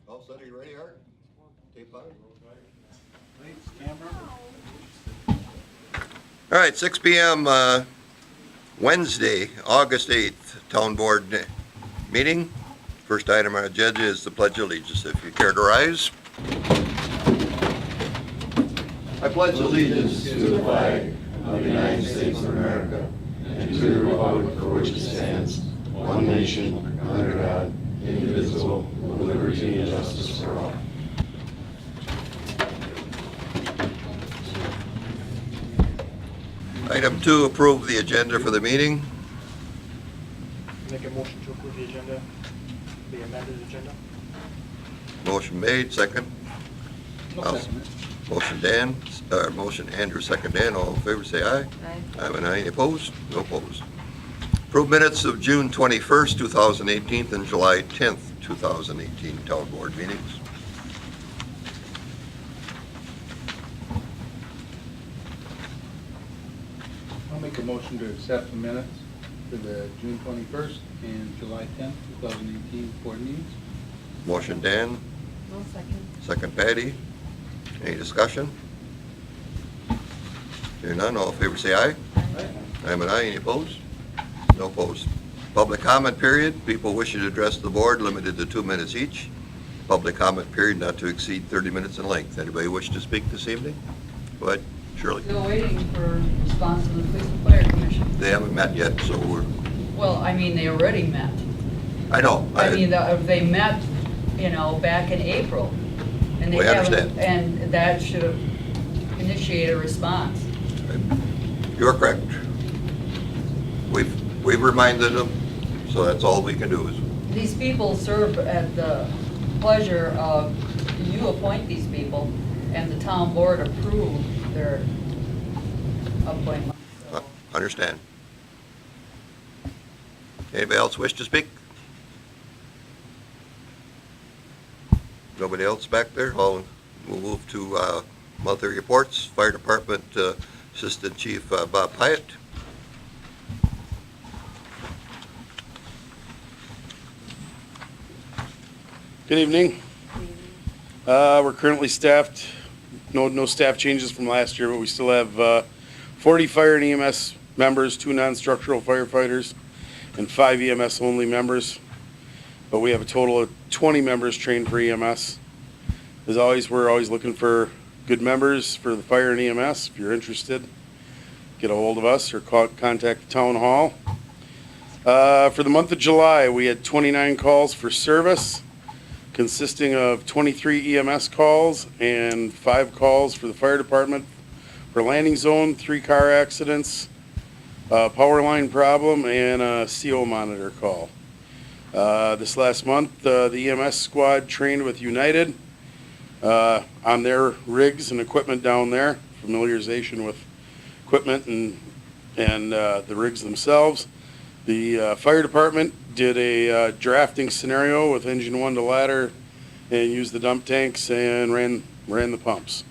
All set, are you ready, Art? Tape on? Lights, camera. All right, 6 p.m. Wednesday, August 8th, Town Board meeting. First item on the agenda is the Pledge of Allegiance. If you care to rise. I pledge allegiance to the flag of the United States of America and to the republic for which it stands, one nation, under God, indivisible, with liberty and justice for all. Item 2, approve the agenda for the meeting. Make a motion to approve the agenda, the amended agenda. Motion made, second. Motion Dan, motion Andrew, second Dan. All in favor, say aye. Aye. Aye and aye. Any opposed? No opposed. Approve minutes of June 21st, 2018 and July 10th, 2018 Town Board meetings. I'll make a motion to accept the minutes for the June 21st and July 10th, 2018 board meetings. Motion Dan, No second. second Patty. Any discussion? Hearing none, all in favor say aye. Aye and aye. Any opposed? No opposed. Public comment period. People wishing to address the board limited to 2 minutes each. Public comment period not to exceed 30 minutes in length. Anybody wish to speak this evening? Go ahead, Shirley. Still waiting for response from the Police and Fire Commission. They haven't met yet, so we're, Well, I mean, they already met. I know. I mean, they met, back in April. And they We haven't- understand. And that should have initiated a response. You're correct. We've reminded them, so that's all we can do is, These people serve at the pleasure of, you appoint these people, and the town board approve their appointment. So, understand. Anybody else wish to speak? Nobody else back there? We'll move to monthly reports. Fire Department Assistant Chief Bob Hyatt. Good evening. We're currently staffed, no staff changes from last year, but we still have 40 fire and EMS members, 2 non-structural firefighters, and 5 EMS only members. But we have a total of 20 members trained for EMS. As always, we're always looking for good members for the fire and EMS. If you're interested, get a hold of us or contact the town hall. For the month of July, we had 29 calls for service, consisting of 23 EMS calls and 5 calls for the fire department for landing zone, 3 car accidents, a power line problem, and a CO monitor call. This last month, the EMS squad trained with United on their rigs and equipment down there, familiarization with equipment and the rigs themselves. The fire department did a drafting scenario with engine 1 to ladder and used the dump tanks and ran the pumps.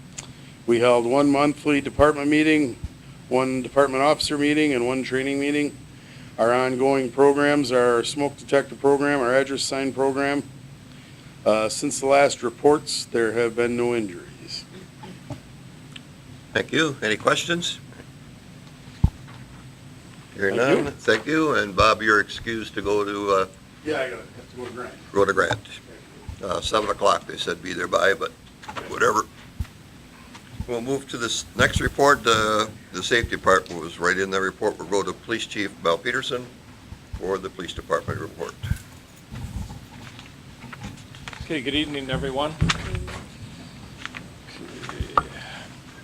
We held 1 monthly department meeting, 1 department officer meeting, and 1 training meeting. Our ongoing programs are our smoke detector program, our address sign program. Since the last reports, there have been no injuries. Thank you. Any questions? Hearing Thank none, you. thank you. And Bob, you're excused to go to Yeah, I have to go to Grant. Rhoda Grant. 7 o'clock, they said be there by, but whatever. We'll move to this next report. The safety department was right in the report. We'll go to Police Chief Mel Peterson for the police department report. Okay, good evening, everyone.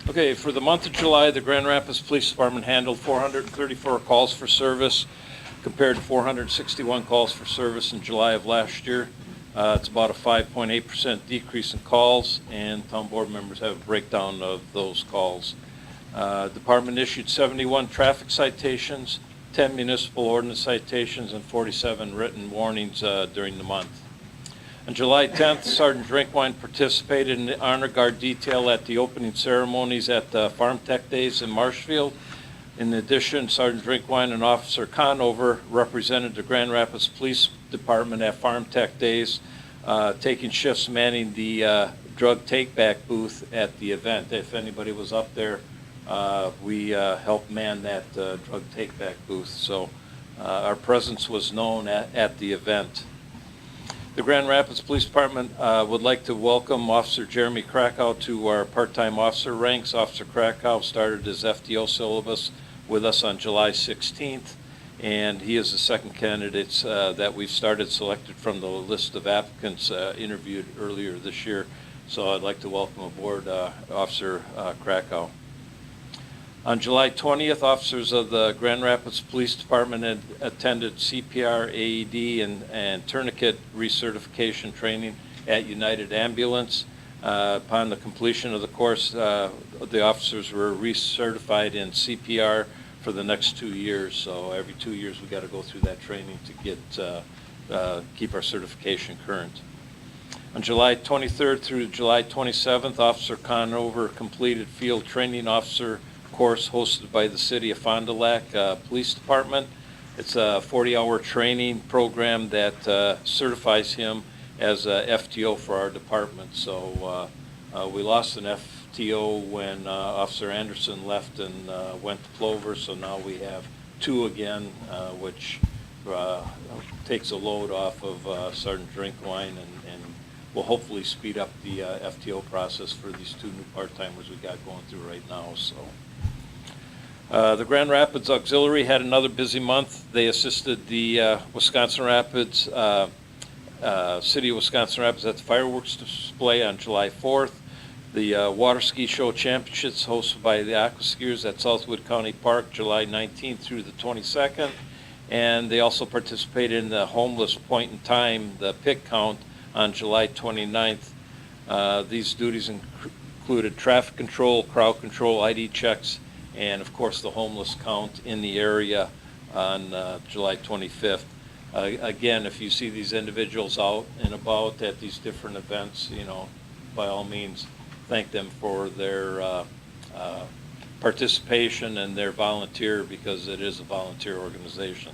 Okay, for the month of July, the Grand Rapids Police Department handled 434 calls for service compared to 461 calls for service in July of last year. It's about a 5.8% decrease in calls, and town board members have a breakdown of those calls. Department issued 71 traffic citations, 10 municipal ordinance citations, and 47 written warnings during the month. On July 10th, Sergeant Drinkwine participated in the Honor Guard detail at the opening ceremonies at the Farm Tech Days in Marshfield. In addition, Sergeant Drinkwine and Officer Conover represented the Grand Rapids Police Department at Farm Tech Days taking shifts manning the drug take-back booth at the event. If anybody was up there, we helped man that drug take-back booth. So our presence was known at the event. The Grand Rapids Police Department would like to welcome Officer Jeremy Krakow to our part-time officer ranks. Officer Krakow started his FTO syllabus with us on July 16th, and he is the second candidate that we've started selected from the list of applicants interviewed earlier this year. So I'd like to welcome aboard Officer Krakow. On July 20th, officers of the Grand Rapids Police Department had attended CPR, AED, and tourniquet recertification training at United Ambulance. Upon the completion of the course, the officers were recertified in CPR for the next 2 years. So every 2 years we got to go through that training to get keep our certification current. On July 23rd through July 27th, Officer Conover completed field training officer course hosted by the City of Fond du Lac Police Department. It's a 40-hour training program that certifies him as a FTO for our department. So we lost an FTO when Officer Anderson left and went to Plover, so now we have 2 again, which takes a load off of Sergeant Drinkwine and will hopefully speed up the FTO process for these 2 new part-timers we got going through right now. So. The Grand Rapids Auxiliary had another busy month. They assisted the Wisconsin Rapids, City of Wisconsin Rapids at the fireworks display on July 4th. The Water Ski Show Championships hosted by the Aqua Skiers at Southwood County Park, July 19th through the 22nd. And they also participated in the Homeless Point in Time, the pick count, on July 29th. These duties included traffic control, crowd control, ID checks, and of course the homeless count in the area on July 25th. Again, if you see these individuals out and about at these different events, you know, by all means, thank them for their participation and their volunteer, because it is a volunteer organization.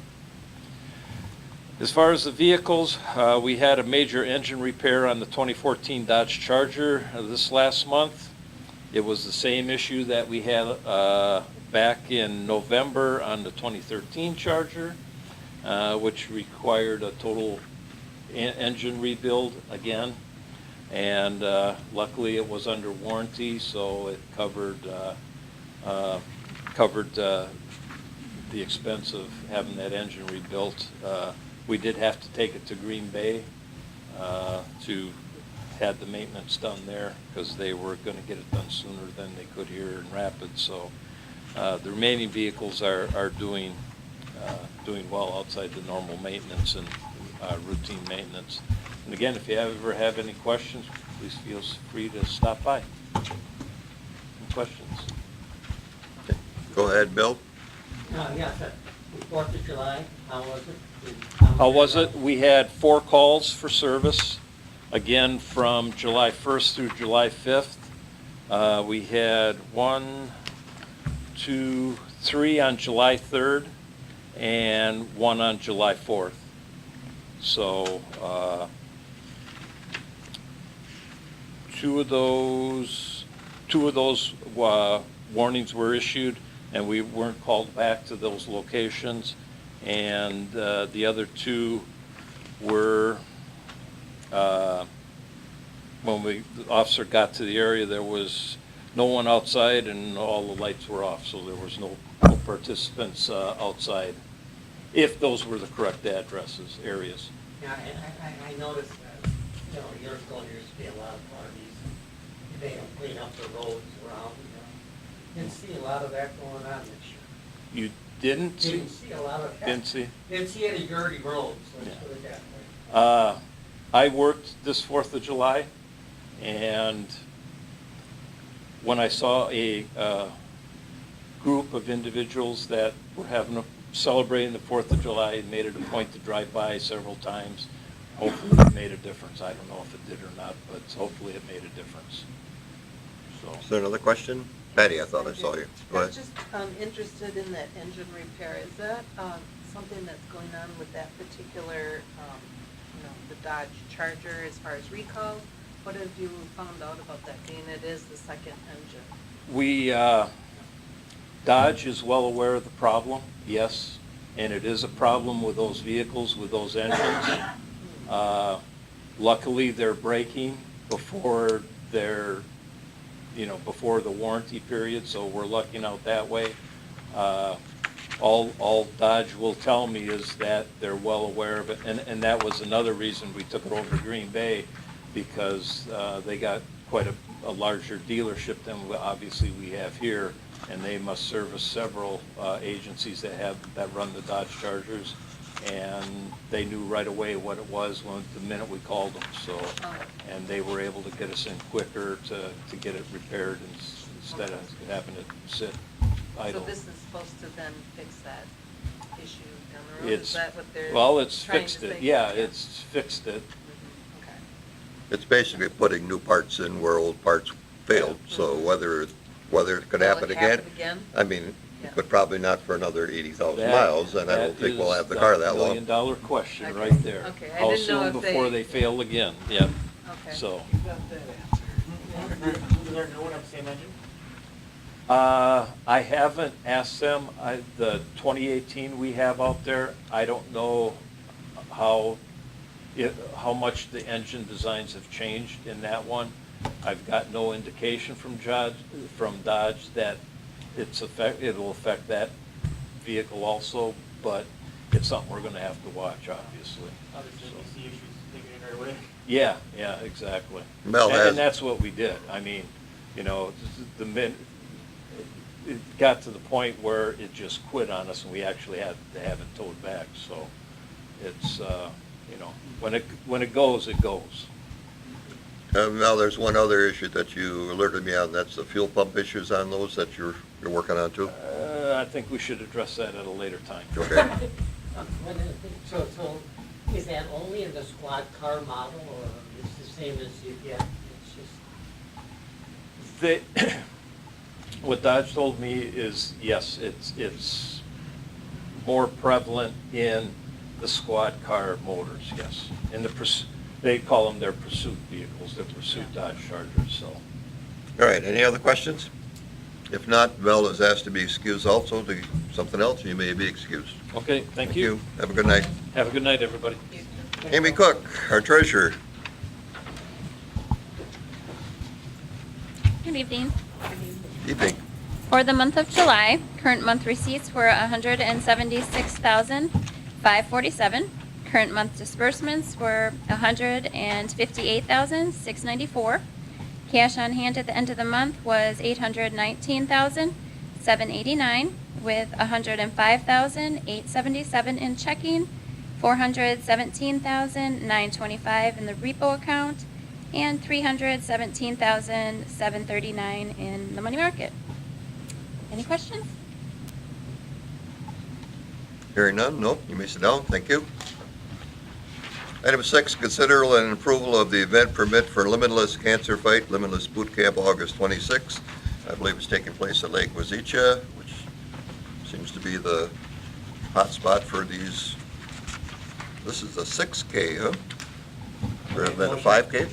As far as the vehicles, we had a major engine repair on the 2014 Dodge Charger this last month. It was the same issue that we had back in November on the 2013 Charger, which required a total engine rebuild again. And luckily it was under warranty, so it covered the expense of having that engine rebuilt. We did have to take it to Green Bay to had the maintenance done there, because they were going to get it done sooner than they could here in Rapids. So the remaining vehicles are doing well outside the normal maintenance and routine maintenance. And again, if you ever have any questions, please feel free to stop by. Any questions? Go ahead, Bill. Yes, 4th of July, how was it? How was it? We had 4 calls for service, again from July 1st through July 5th. We had 1, 2, 3 on July 3rd and 1 on July 4th. So two of those warnings were issued, and we weren't called back to those locations. And the other 2 were when the officer got to the area, there was no one outside and all the lights were off, so there was no participants outside, if those were the correct addresses, areas. Yeah, I noticed that, you know, years ago, there used to be a lot of parties. They don't clean up the roads around, you know. Didn't see a lot of that going on this year. You didn't? Didn't see a lot of that. Didn't see? Didn't see any dirty roads, let's put it that way. I worked this 4th of July, and when I saw a group of individuals that were celebrating the 4th of July, and made it a point to drive by several times. Hopefully it made a difference. I don't know if it did or not, but hopefully it made a difference. So. Is there another question? Patty, I thought I saw you. Go I'm ahead. just interested in that engine repair. Is that something that's going on with that particular, you know, the Dodge Charger as far as recall. What have you found out about that, being it is the second engine? We, Dodge is well aware of the problem, yes, and it is a problem with those vehicles, with those engines. Luckily, they're breaking before they're, before the warranty period, so we're lucking out that way. All Dodge will tell me is that they're well aware of it, and that was another reason we took it over to Green Bay, because they got quite a larger dealership than obviously we have here, and they must service several agencies that run the Dodge Chargers, and they knew right away what it was the minute we called them. So, and they were able to get us in quicker to get it repaired instead of having it sit idle. So this is supposed to then fix that issue down the road? Is that what they're It's trying fixed to it. say? Yeah, it's fixed it. Mhm, okay. It's basically putting new parts in where old parts failed, so whether it could Will happen it again, happen again? I mean, Yeah. but probably not for another 80,000 That- miles, and I don't think we'll have the car that long. $1 million question Okay. right there. Okay, I How didn't know soon if before they- they fail again? Yeah, Okay. so. You got that answer. Is there a new one of the same engine? I haven't asked them. The 2018 we have out there, I don't know how much the engine designs have changed in that one. I've got no indication from Dodge that it'll affect that vehicle also, but it's something we're gonna have to watch, obviously. Obviously, we see issues, taking it right away. Yeah, exactly. Mel And has- that's what we did. I mean, it got to the point where it just quit on us, and we actually had to have it towed back. So it's, when it goes, it goes. Now, there's one other issue that you alerted me on, that's the fuel pump issues on those that you're working on too? I think we should address that at a later time. Okay. So is that only in the squad car model, or it's the same as you get? It's just, What Dodge told me is, yes, it's more prevalent in the squad car motors, yes. In they call them their pursuit vehicles, their pursuit Dodge Chargers, so. All right, any other questions? If not, Mel is asked to be excused also to something else, you may be excused. Okay, thank you. Have a good night. Have a good night, everybody. Amy Cook, our treasurer. Good evening. Evening. For the month of July, current month receipts were $176,547. Current month disbursements were $158,694. Cash on hand at the end of the month was $819,789, with $105,877 in checking, $417,925 in the repo account, and $317,739 in the money market. Any questions? Hearing none, no, you may sit down, thank you. Item 6, consider an approval of the event permit for Limitless Cancer Fight, Limitless Boot Camp, August 26th. I believe it's taking place at Lake Wazicha, which seems to be the hot spot for these. This is a 6K, huh? Rather than a 5K?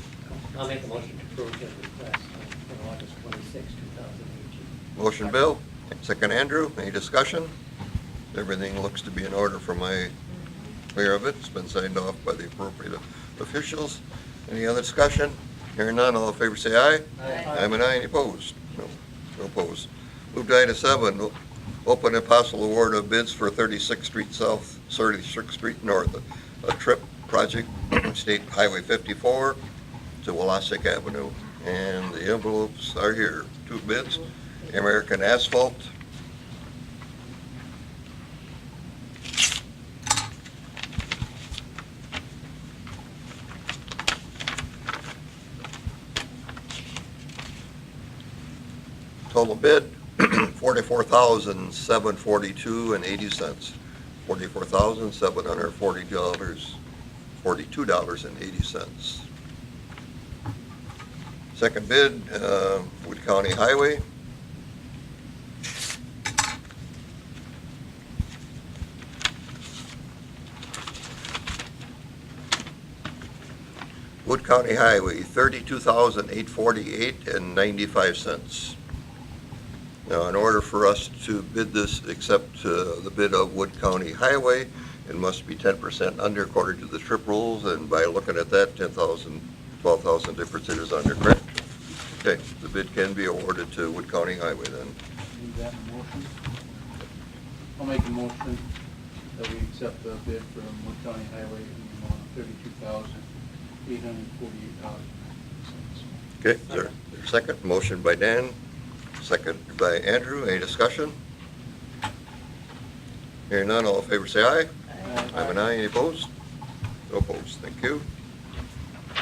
I'll make a motion to approve the request for August 26, 2018. Motion Bill, second Andrew, any discussion? Everything looks to be in order from my clear of it. It's been signed off by the appropriate officials. Any other discussion? Hearing none, all in favor say aye. Aye. I'm an aye, any opposed? No opposed. Move to item 7, open and possible award of bids for 36th Street South, 36th Street North, a trip project, State Highway 54 to Walasik Avenue. And the envelopes are here. 2 bids, American Asphalt. Total bid, $44,742.80. $44,742.80. Second bid, Wood County Highway. Wood County Highway, $32,848.95. Now, in order for us to bid this, accept the bid of Wood County Highway, it must be 10% under according to the trip rules, and by looking at that, 10,000, 12,000 difference it is under, correct? Okay, the bid can be awarded to Wood County Highway then. Need that in a motion? I'll make a motion that we accept the bid from Wood County Highway in the amount of $32,848.96. Okay, is there a second? Motion by Dan, second by Andrew. Any discussion? Hearing none, all in favor say aye. I'm an aye. Any opposed? No opposed. Thank you.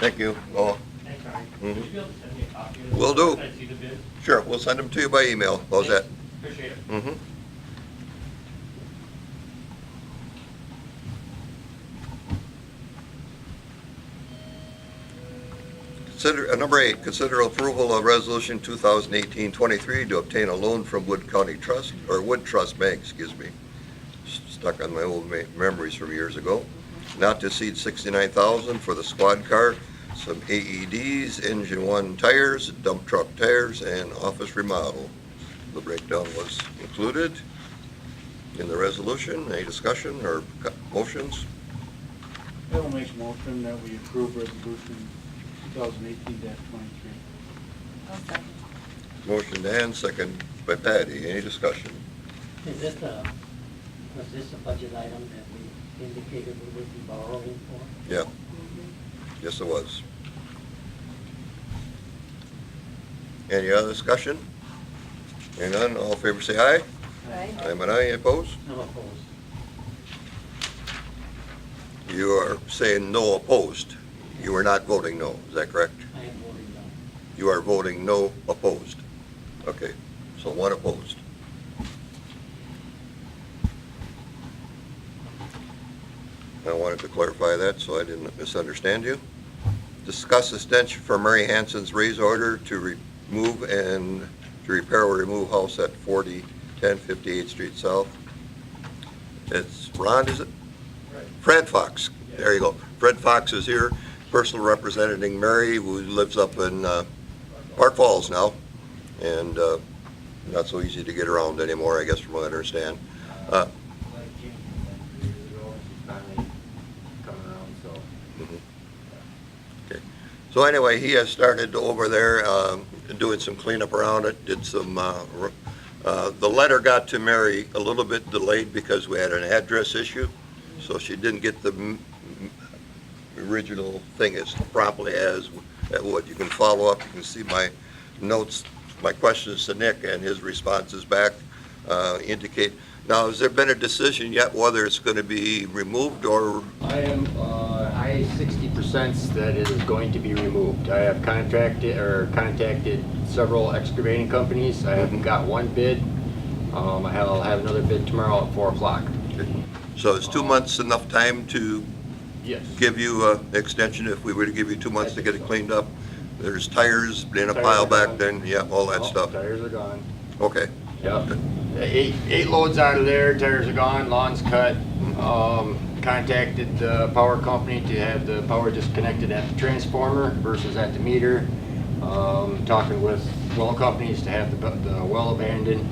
Thank you. Oh, Thanks, Arnie. Mhm. Would you be able to send me a copy of this? Will do. Can I see the bid? sure, we'll send them to you by email. How's that? Appreciate it. Mm-hmm. Number 8, consider approval of resolution 2018-23 to obtain a loan from Wood County Trust, or Wood Trust Bank, excuse me. Stuck on my old memories from years ago. Not to exceed $69,000 for the squad car, some AEDs, engine 1 tires, dump truck tires, and office remodel. The breakdown was included in the resolution. Any discussion or motions? I will make a motion that we approve resolution 2018-23. I'll second. Motion Dan, second by Patty. Any discussion? Was this a budget item that we indicated we would be borrowing for? Yeah. Yes, it was. Any other discussion? Hearing none, all in favor say aye. Aye. I'm an aye. Any opposed? No opposed. You are saying no opposed. You are not voting no, is that correct? I am voting no. You are voting no opposed. Okay, so 1 opposed. I wanted to clarify that so I didn't misunderstand you. Discuss extension for Mary Hanson's raise order to remove and to repair or remove house at 4010 58th Street South. It's Ron, is it? Fred Fox. There you go. Fred Fox is here, personal representing Mary, who lives up in Park Falls now, and not so easy to get around anymore, I guess, from what I understand. Okay. So anyway, he has started over there doing some cleanup around it, did some, the letter got to Mary a little bit delayed because we had an address issue, so she didn't get the original thing as promptly as it would. You can follow up, you can see my notes, my questions to Nick, and his responses back indicate. Now, has there been a decision yet whether it's going to be removed or? I am, I 60% that it is going to be removed. I have contacted several excavating companies. I haven't got one bid. I'll have another bid tomorrow at 4 o'clock. So is 2 months enough time to Yes. give you an extension if we were to give you 2 months to get it cleaned up? There's tires in a Tires pile are back gone. then, yeah, all that Oh, stuff. Tires are gone. Okay. Yep. Eight loads out of there, tires are gone, lawn's cut. Contacted the power company to have the power disconnected at the transformer versus at the meter. Talking with well companies to have the well abandoned.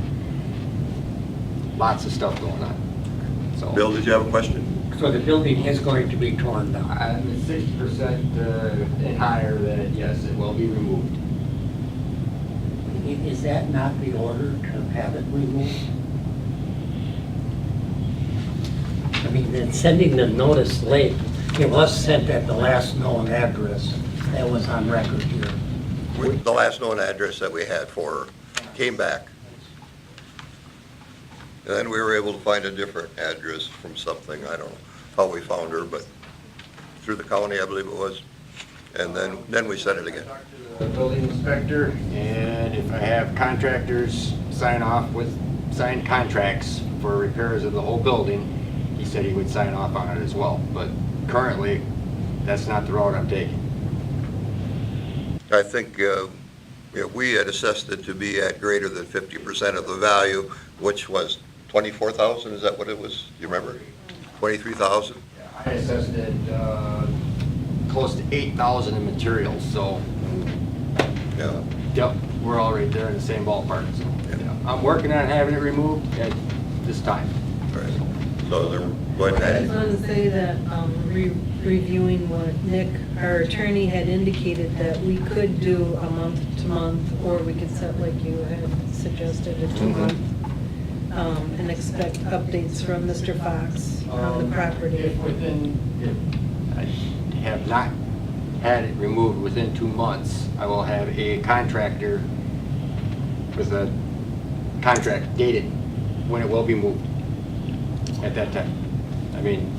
Lots of stuff going on. So. Bill, did you have a question? So the building is going to be torn down? I'm at 60% and higher that yes, it will be removed. Is that not the order to have it removed? I mean, then sending the notice late, it was sent at the last known address. That was on record here. The last known address that we had for her came back. And then we were able to find a different address from something, I don't know how we found her, but through the county, I believe it was. And then we sent it again. Talked to the building inspector, and if I have contractors sign off with signed contracts for repairs of the whole building, he said he would sign off on it as well. But currently, that's not the route I'm taking. I think we had assessed it to be at greater than 50% of the value, which was 24,000, is that what it was? Do you remember? 23,000? I assessed it close to 8,000 in materials, so, Yeah. yep, we're all right there in the same ballpark, so, yeah. I'm working on having it removed at this time. All right. So they're going I just to, want to say that, reviewing what Nick, our attorney, had indicated, that we could do a month to month, or we could set, like you had suggested, a 2-month, and expect updates from Mr. Fox on the property. If I have not had it removed within 2 months, I will have a contractor with a contract dated when it will be moved at that time. I mean,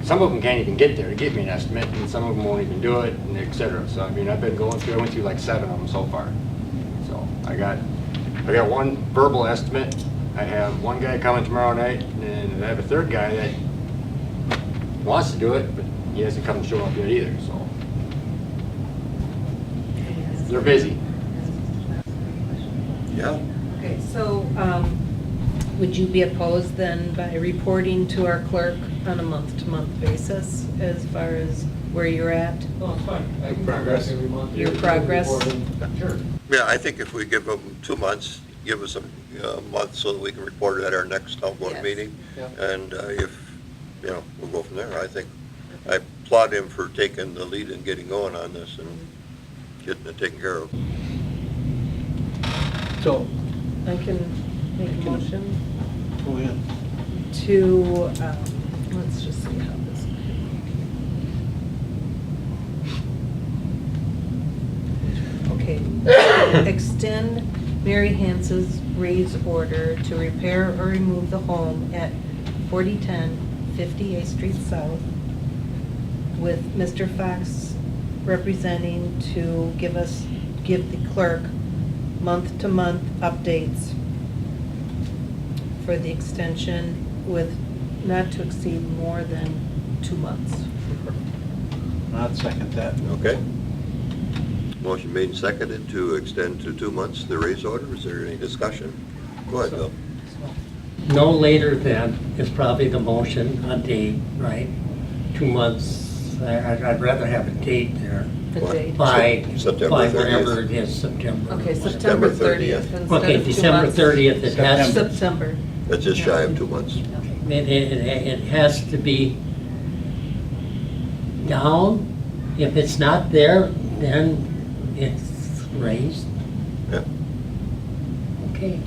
some of them can't even get there to give me an estimate, and some of them won't even do it, and et cetera. So, I mean, I went through like 7 of them so far. So, I got one verbal estimate. I have one guy coming tomorrow night, and I have a third guy that wants to do it, but he hasn't come to show up yet either, so. They're busy. yeah, Okay, so, would you be opposed then by reporting to our clerk on a month-to-month basis as far as where you're at? No, it's fine. I can Progress. every month. Your progress? Sure. yeah, I think if we give them 2 months, give us a month so that we can report it at our next town board Yes. meeting. Yeah. And if, we'll go from there. I think, I applaud him for taking the lead and getting going on this and getting it taken care of. So, I can make a motion go ahead. to, let's just see how this. Okay, extend Mary Hance's raise order to repair or remove the home at 4010 58th Street South, with Mr. Fox representing to give the clerk month-to-month updates for the extension with not to exceed more than 2 months. I'd second that. Okay? Motion made and seconded to extend to 2 months the raise order. Is there any discussion? Go ahead, Bill. No later than is probably the motion, a date, right? 2 months, I'd rather have a date there. The What? date. By September whatever 30th. it is, September. Okay, September September 30th. 30th instead Okay, of 2 December months. 30th, it has, September. That's just shy of 2 months. it has to be down. If it's not there, then it's raised. Yeah. Okay.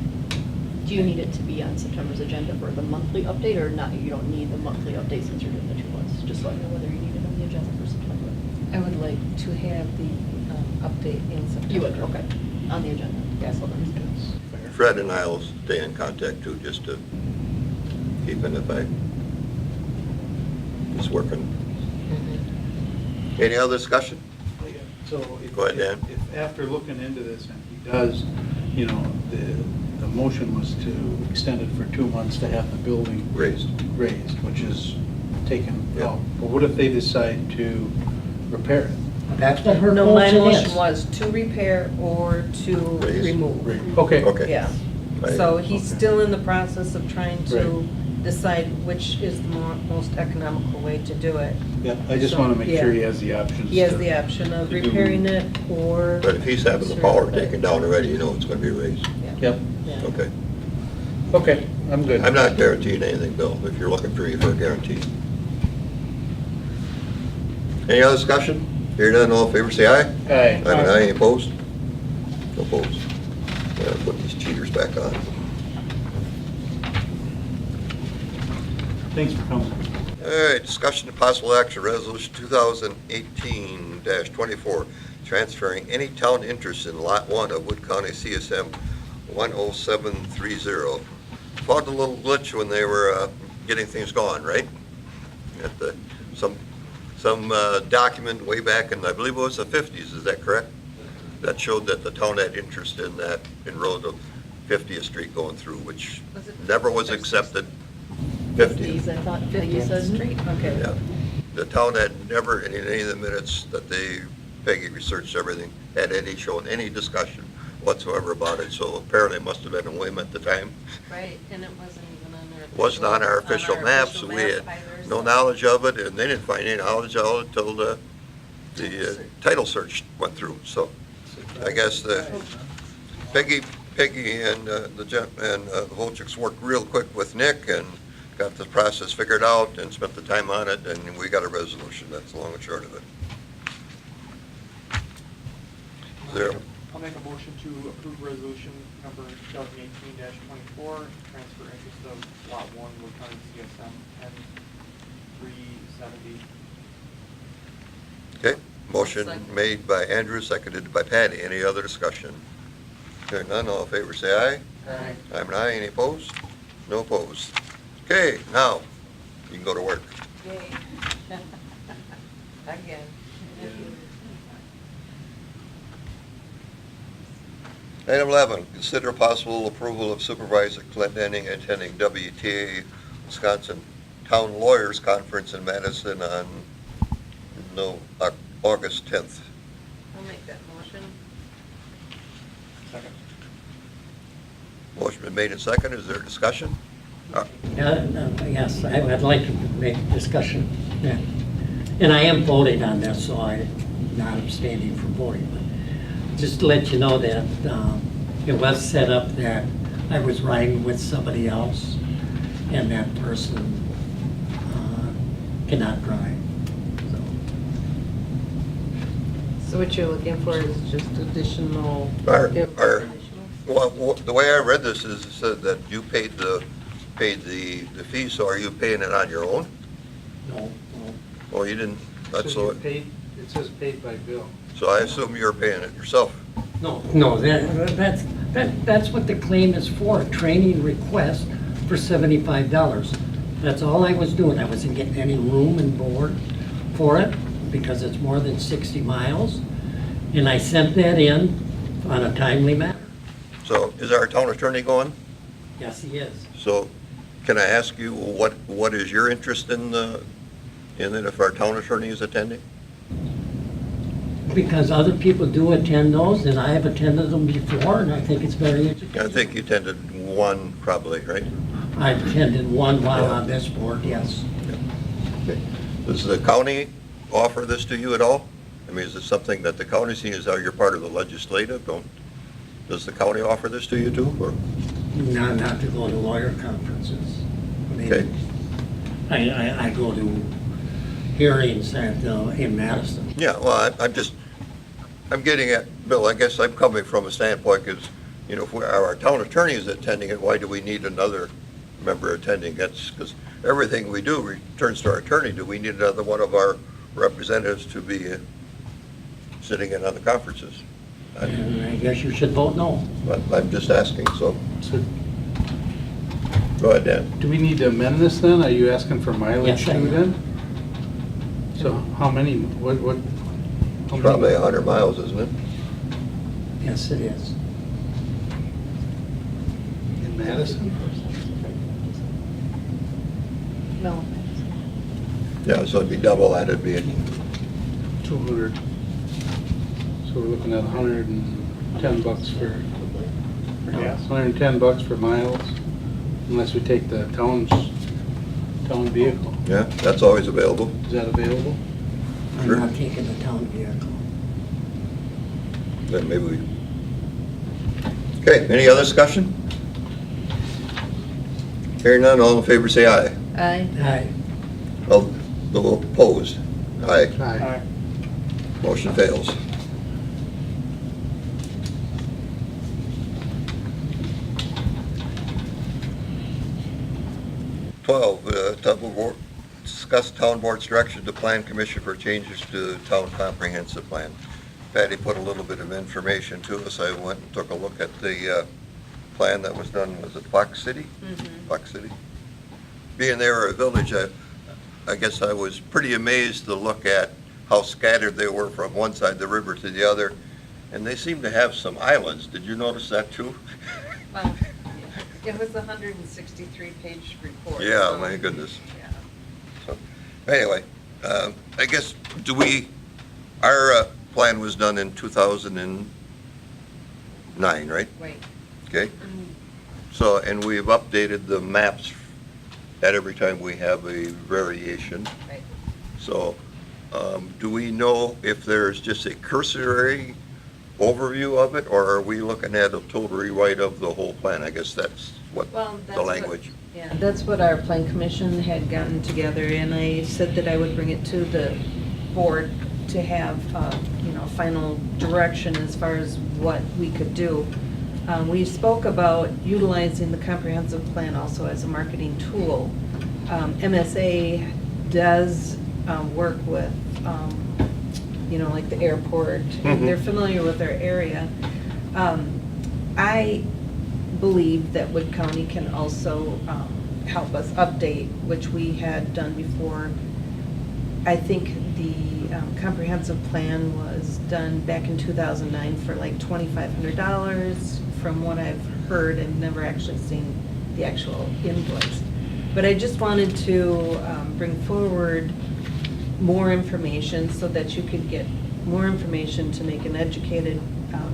Do you need it to be on September's agenda for the monthly update, or not? You don't need the monthly update since you're doing the 2 months? Just so I know whether you need it on the agenda for September. I would like to have the update in September. You would, okay, on the agenda. Yes, well, Fred and I will stay in contact too, just to keep in effect. It's working. Any other discussion? So if, Go ahead, Dan. if after looking into this and he does, the motion was to extend it for 2 months to have the building Raised. which is taken Yeah. out. But what if they decide to repair it? That's what her No, my motion motion is. was to repair or to Raise. remove. Okay. Okay. Yeah. Right. So he's Okay. still in the process of trying to Right. decide which is the most economical way to do it. Yeah, I just want to make sure he has the options. He has to- the option of to do- repairing it or. But if he's having the power taken down already, you know it's going to be raised. Yep, Yeah. Okay. okay, I'm good. I'm not guaranteeing anything, Bill, if you're looking for a guarantee. Any other discussion? Hearing none, all in favor, say aye. Aye. I'm an aye, any opposed? No opposed. Put these cheaters back on. Thanks for coming. All right, discussion of possible action, resolution 2018-24, transferring any town interest in Lot 1 of Wood County CSM 10730. Found a little glitch when they were getting things going, right? At some document way back in, I believe it was the 50s, is that correct? That showed that the town had interest in that, in road of 50th Street going through, which Was it never was 50th? accepted. 50th. I thought that you 50th said. Street, okay. Yeah. The town had never, in any of the minutes that Peggy researched everything, shown any discussion whatsoever about it, so apparently it must have been a whim at the time. Right, and it wasn't even on our. Wasn't on our official map, so we had, either, no knowledge of it, and they didn't find any knowledge of it until the title search went through. So I guess Peggy and the Volcheks worked real quick with Nick and got the process figured out and spent the time on it, and we got a resolution. That's the long and short of it. There. I'll make a motion to approve resolution number 2018-24, transfer interest of lot 1, Wood County CSM 10370. Okay, motion Second. made by Andrew, seconded by Patty. Any other discussion? Hearing none, all in favor say aye. Aye. I'm an aye. Any opposed? No opposed. Okay, now, you can go to work. Yay. Again. Item 11, consider possible approval of Supervisor Clendenning attending WTA Wisconsin Town Lawyers Conference in Madison on August 10th. I'll make that motion. Second. Motion been made and seconded. Is there discussion? Yes, I'd like to make discussion. Yeah. And I am voting on this, so I'm not abstaining from voting. But just to let you know that it was set up that I was riding with somebody else, and that person cannot drive. So what you're looking for is just additional. Well, the way I read this is it said that you paid the fee, so are you paying it on your own? No. Well, you didn't, that's So you what, paid, it says paid by bill. so I assume you're paying it yourself. No, that's what the claim is for, a training request for $75. That's all I was doing. I wasn't getting any room and board for it because it's more than 60 miles. And I sent that in on a timely manner. So is our town attorney going? Yes, he is. So can I ask you, what is your interest in it if our town attorney is attending? Because other people do attend those, and I have attended them before, and I think it's very educational. I think you attended one probably, right? I attended one while on this board, yes. Does the county offer this to you at all? I mean, is it something that the county sees as how you're part of the legislative? Does the county offer this to you too, or? Not to go to lawyer conferences. I mean, Okay. I go to hearings in Madison. Yeah, well, I'm getting at, Bill, I guess I'm coming from a standpoint because, if our town attorney is attending it, why do we need another member attending? That's because everything we do returns to our attorney. Do we need another one of our representatives to be sitting in on the conferences? And I guess you should vote no. But I'm just asking, so So go ahead, Dan. do we need to amend this then? Are you asking for mileage Yes, I too am. then? So how many, how many- Probably 100 miles, isn't it? Yes, it is. in Madison? No. Yeah, so it'd be double that, it'd be 200. So we're looking at $110 for gas. $110 for miles, unless we take the town vehicle. yeah, that's always available. Is that available? I'm Sure. not taking the town vehicle. Then maybe we. Okay, any other discussion? Hearing none, all in favor say aye. Aye. Aye. All those opposed? Aye. Aye. Motion fails. Discuss town board's direction to plan commission for changes to town comprehensive plan. Patty put a little bit of information to us. I went and took a look at the plan that was done, was it Fox City? Fox City. Being they were a village, I guess I was pretty amazed to look at how scattered they were from one side of the river to the other, and they seem to have some islands. Did you notice that too? Well, it was a 163-page report. Yeah, so- my goodness. Yeah. So, anyway, I guess, our plan was done in 2009, right? Wait. Okay, so, and we've updated the maps at every time we have a variation. Right. So, do we know if there's just a cursory overview of it, or are we looking at a total rewrite of the whole plan? I guess that's what Well, the language. Yeah, that's what our plan commission had gotten together, and I said that I would bring it to the board to have, final direction as far as what we could do. We spoke about utilizing the comprehensive plan also as a marketing tool. MSA does work with, like the airport, and they're familiar with our area. I believe that Wood County can also help us update, which we had done before. I think the comprehensive plan was done back in 2009 for like $2,500. From what I've heard, I've never actually seen the actual invoice. But I just wanted to bring forward more information so that you could get more information to make an educated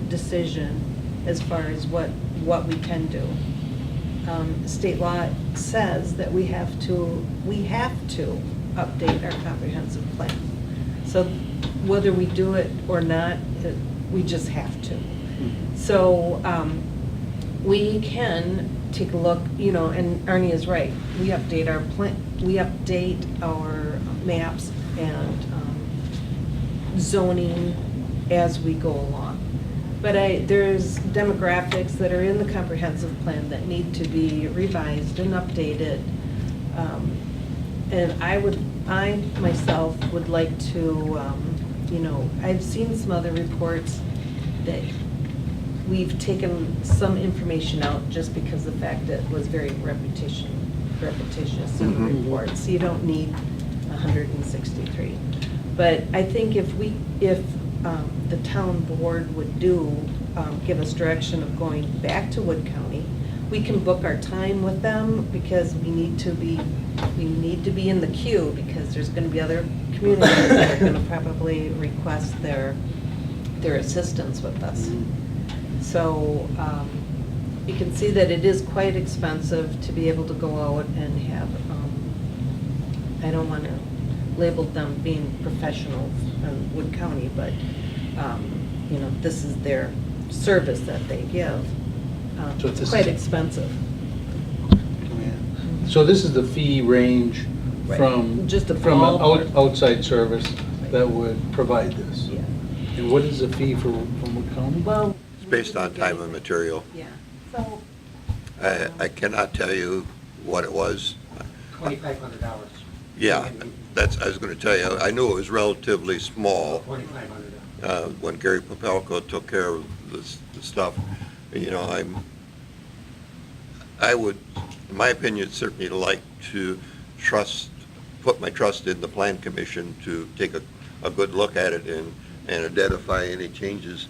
decision as far as what we can do. State law says that we have to update our comprehensive plan. So whether we do it or not, we just have to. So we can take a look, and Arnie is right. We update our plan, we update our maps and zoning as we go along. But there's demographics that are in the comprehensive plan that need to be revised and updated. And I myself would like to, I've seen some other reports that we've taken some information out just because the fact that it was very repetitious in the reports. You don't need 163. But I think if the town board would give us direction of going back to Wood County, we can book our time with them because we need to be in the queue because there's going to be other communities that are going to probably request their assistance with us. So you can see that it is quite expensive to be able to go out and have, I don't want to label them being professionals in Wood County, but this is their service that they give. So It's this quite is- expensive. So this is the fee range Right. from Just a from an ballpark. outside service that would provide this? Yeah. And what is the fee from Wood County? Well. It's based on time and material. Yeah. So. I cannot tell you what it was. $2,500. Yeah, I was going to tell you, I knew it was relatively small. $2,500. When Gary Popelko took care of the stuff, I would, in my opinion, certainly like to put my trust in the Plan Commission to take a good look at it and identify any changes.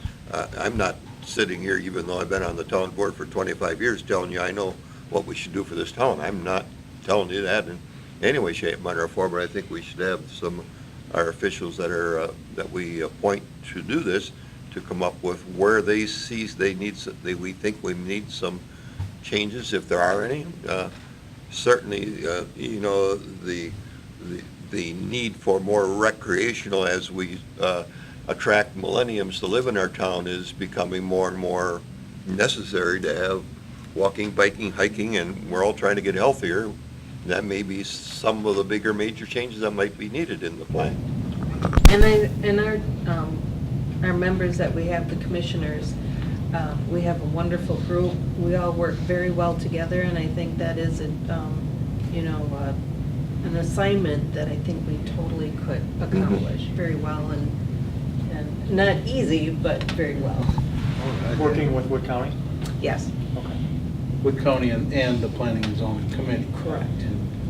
I'm not sitting here, even though I've been on the town board for 25 years, telling you I know what we should do for this town. I'm not telling you that in any way, shape, manner, or form, but I think we should have our officials that we appoint to do this to come up with where they see we think we need some changes, if there are any. Certainly, the need for more recreational as we attract millenniums to live in our town is becoming more and more necessary to have walking, biking, hiking, and we're all trying to get healthier. That may be some of the bigger major changes that might be needed in the plan. And our members that we have, the commissioners, we have a wonderful group. We all work very well together, and I think that is an assignment that I think we totally could accomplish very well, and not easy, but very well. Working with Wood County? Yes. Okay. Wood County and the Planning and Zoning Committee. Correct.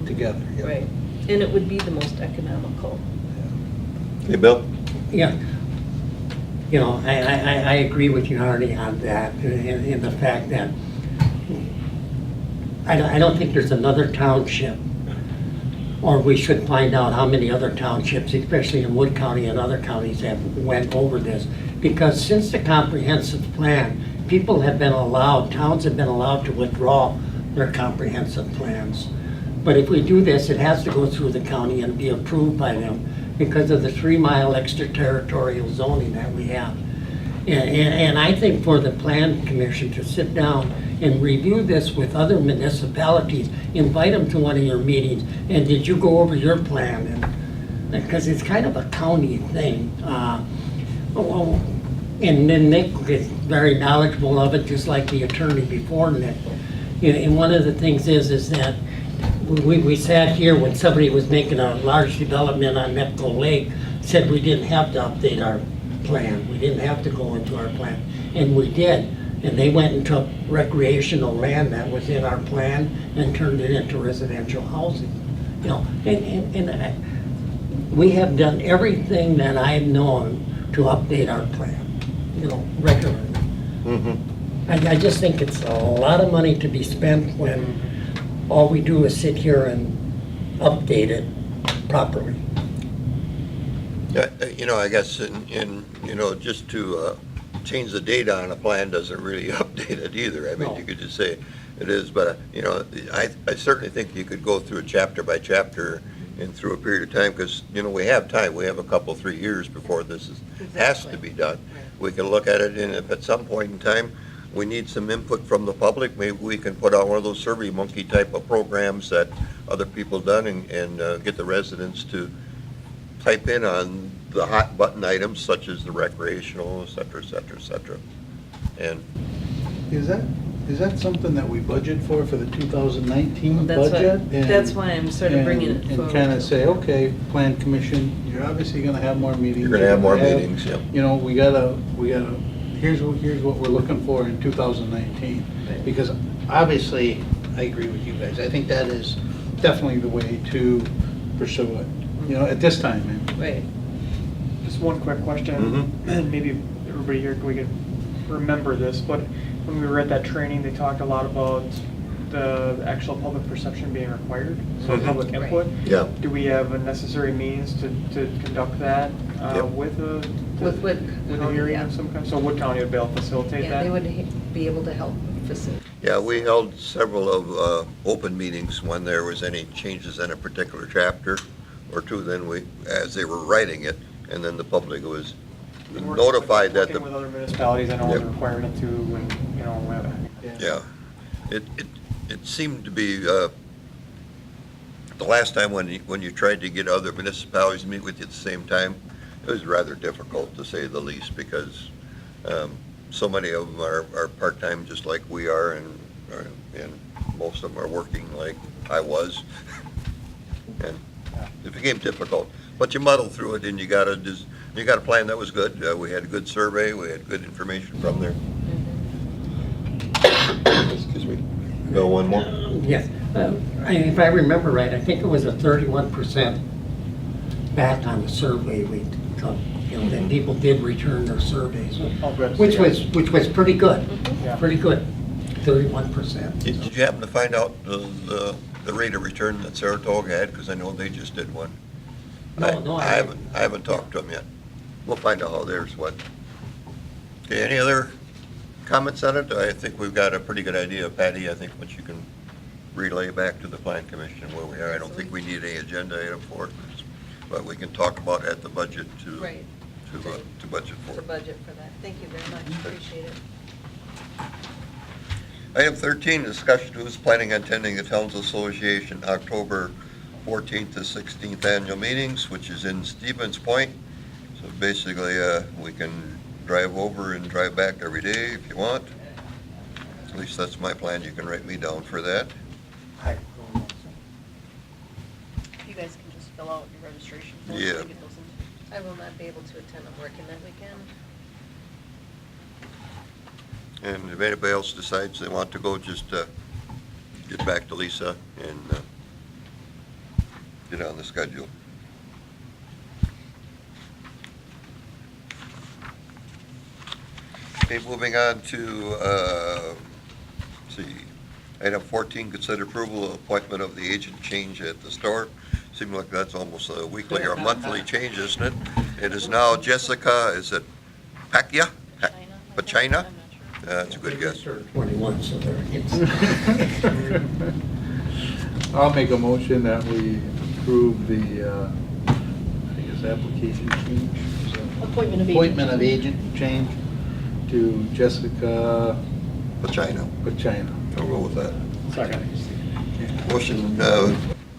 Together, yeah. Right. And it would be the most economical. Hey, Bill? Yeah. I agree with you, Arnie, on that, in the fact that I don't think there's another township, or we should find out how many other townships, especially in Wood County and other counties, have went over this. Because since the comprehensive plan, towns have been allowed to withdraw their comprehensive plans. But if we do this, it has to go through the county and be approved by them because of the 3-mile extraterritorial zoning that we have. And I think for the Plan Commission to sit down and review this with other municipalities, invite them to one of your meetings, and did you go over your plan? And because it's kind of a county thing. And then Nick is very knowledgeable of it, just like the attorney before Nick. And one of the things is that we sat here when somebody was making a large development on Nepco Lake, said we didn't have to update our plan. We didn't have to go into our plan, and we did. And they went and took recreational land that was in our plan and turned it into residential housing. You know, we have done everything that I've known to update our plan, you know, regularly. I just think it's a lot of money to be spent when all we do is sit here and update it properly. You know, I guess just to change the data on a plan doesn't really update it either. I mean, No. you could just say it is, but, I certainly think you could go through it chapter by chapter and through a period of time, because, we have time. We have a couple, 3 years before this has to be done. We can look at it, and if at some point in time we need some input from the public, maybe we can put out one of those Survey Monkey type of programs that other people done and get the residents to type in on the hot button items such as the recreational, et cetera, et cetera, et cetera. And Is that something that we budget for the 2019 That's budget? that's why I'm sort of bringing it forward. And kind of say, okay, Plan Commission, you're obviously gonna have more meetings. you're gonna have more meetings, yeah. We gotta, here's what we're looking for in 2019. Because obviously, I agree with you guys. I think that is definitely the way to pursue it, at this time. Right. Just one quick question, and maybe everybody here, we could remember this, but when we were at that training, they talked a lot about the actual public perception being required, so public input. Yeah. Do we have a necessary means to conduct that Yep. with a County, hearing yeah. of some kind? So Wood County would be able to facilitate Yeah, that? they would be able to help facilitate. Yeah, we held several of open meetings when there was any changes in a particular chapter or two, then as they were writing it, and then the public was We're notified that working with other municipalities, I know Yep. the requirement to, and, Yeah, it seemed to be, the last time when you tried to get other municipalities to meet with you at the same time, it was rather difficult, to say the least, because so many of them are part-time just like we are, and most of them are working like I was. And it became difficult, but you muddle through it, and you got a plan that was good. We had a good survey, we had good information from there. Excuse me. Bill, one more? Yes. If I remember right, I think it was a 31% back on the survey we took. That people did return their surveys, which was pretty good. Yeah. Pretty good. 31%. Did you happen to find out the rate of return that Saratoga had? Because I know they just did one. No, I haven't talked to them yet. We'll find out how theirs went. Okay, any other comments on it? I think we've got a pretty good idea, Patty. I think what you can relay back to the Plan Commission where we are. I don't think we need any agenda item for it, but we can talk about at the budget to Right. to budget for To it. budget for that. Thank you very much, appreciate it. Item 13, discussion who's planning on attending the Towns Association October 14th to 16th annual meetings, which is in Stevens Point. So basically, we can drive over and drive back every day if you want. At least that's my plan. You can write me down for that. You guys can just fill out your registration forms Yeah. and get those in. I will not be able to attend, I'm working that weekend. And if anybody else decides they want to go, just get back to Lisa and get on the schedule. Okay, moving on to, let's see, item 14, consider approval of appointment of the agent change at the store. Seems like that's almost a weekly or monthly change, isn't it? It is now Jessica, is it Pacquiao? Pachina? That's a good guess. 21, so there it is. I'll make a motion that we approve the, I think it's application change. Is that- Appointment of agent. Appointment of agent change to Jessica China. Pachina. I'll go with that. Second. Motion,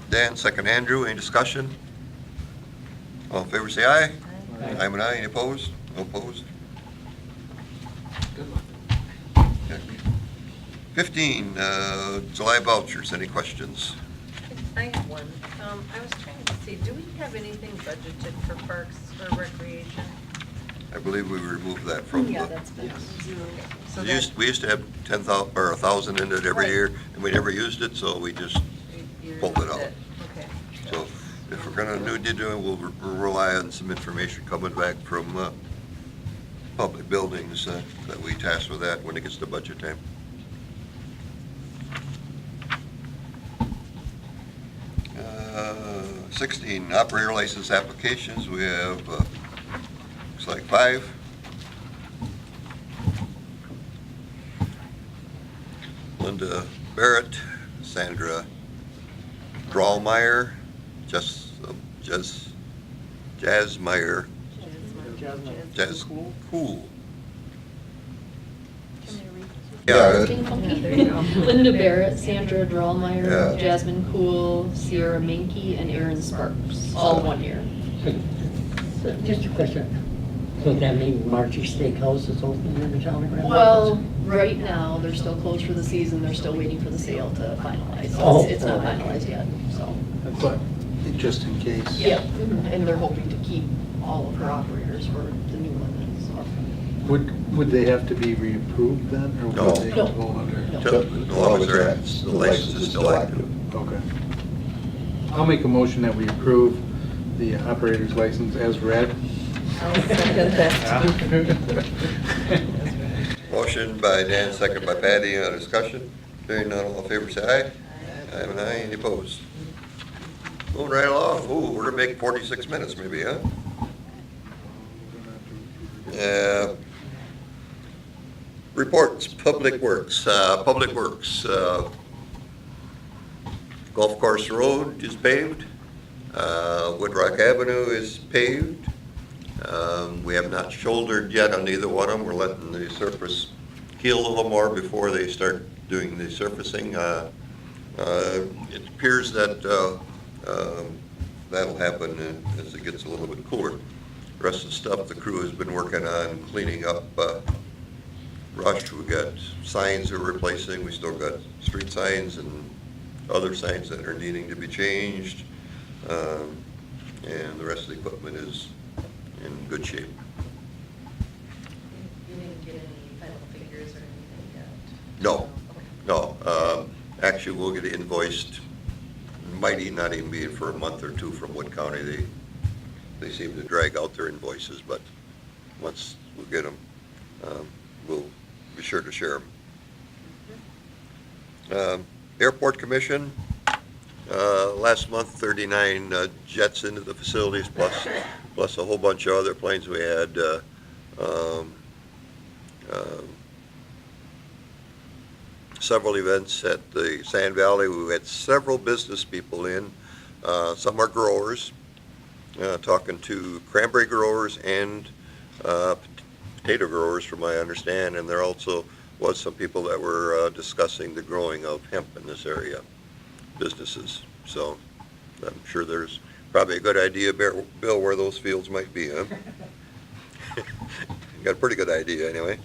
Dan, second Andrew, any discussion? All in favor, say aye. Aye. I'm an aye, any opposed? No opposed? Good luck. Okay. 15, July vouchers, any questions? I have one. I was trying to see, do we have anything budgeted for parks or recreation? I believe we removed that from Yeah, the, that's been zero. So we used to have 10,000, or 1,000 in it every Right. year, and we never used it, so we just, you pulled it removed out. Okay. so if we're gonna do it, we'll rely on some information coming back from public buildings that we task with that when it gets to budget time. Uh, 16, operator license applications, we have, looks like 5. Linda Barrett, Sandra Drallmeyer, Jazz Meyer, Jazz Cool. Yeah. Marketing company. Yeah, there you go. Linda Barrett, Sandra Drallmeyer, Yeah. Jasmine Cool, Sierra Minky, and Aaron Sparks, all 1 year. So, just a question. So does that mean Margie Steakhouse is open in the town of Grand Rapids? Well, right now, they're still closed for the season, they're still waiting for the sale to finalize, so Oh. it's not finalized yet, so. But just in case. Yeah, and they're hoping to keep all of her operators for the new one, so. Would they have to be reapproved then, or No. would they No. go under? No. As long as the license is still active. Okay. I'll make a motion that we approve the operator's license as read. I'll second that. Motion by Dan, second by Patty, discussion. Hearing none, all in favor, say aye. I'm an aye, any opposed? Moving right along, ooh, we're gonna make 46 minutes maybe, huh? Reports, Public Works, Golf Course Road is paved, Woodrock Avenue is paved. We have not shouldered yet on either one of them, we're letting the surface heal a little more before they start doing the surfacing. It appears that that'll happen as it gets a little bit cooler. The rest of the stuff the crew has been working on cleaning up, Rush, we got signs we're replacing, we still got street signs and other signs that are needing to be changed, and the rest of the equipment is in good shape. You didn't get any final figures or anything yet? No, Okay. no, actually, we'll get invoiced, might not even be for a month or two from Wood County. They seem to drag out their invoices, but once we get them, we'll be sure to share them. Airport Commission, last month, 39 jets into the facilities, plus a whole bunch of other planes. We had several events at the Sand Valley. We had several business people in. Some are growers, talking to cranberry growers and potato growers, from my understanding, and there also was some people that were discussing the growing of hemp in this area, businesses. So I'm sure there's probably a good idea, Bill, where those fields might be, huh? You got a pretty good idea, anyway.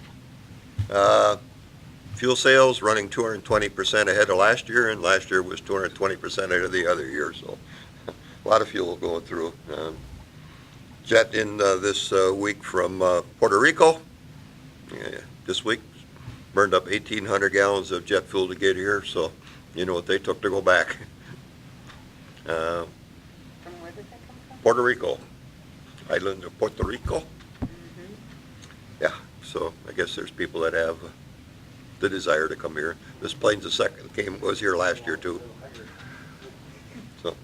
Fuel sales running 220% ahead of last year, and last year was 220% ahead of the other year, so a lot of fuel going through. Jet in this week from Puerto Rico. This week burned up 1,800 gallons of jet fuel to get here, so you know what they took to go back. From where did that come from? Puerto Rico, island of Puerto Rico. Yeah, so I guess there's people that have the desire to come here. This plane's was here last year too. So,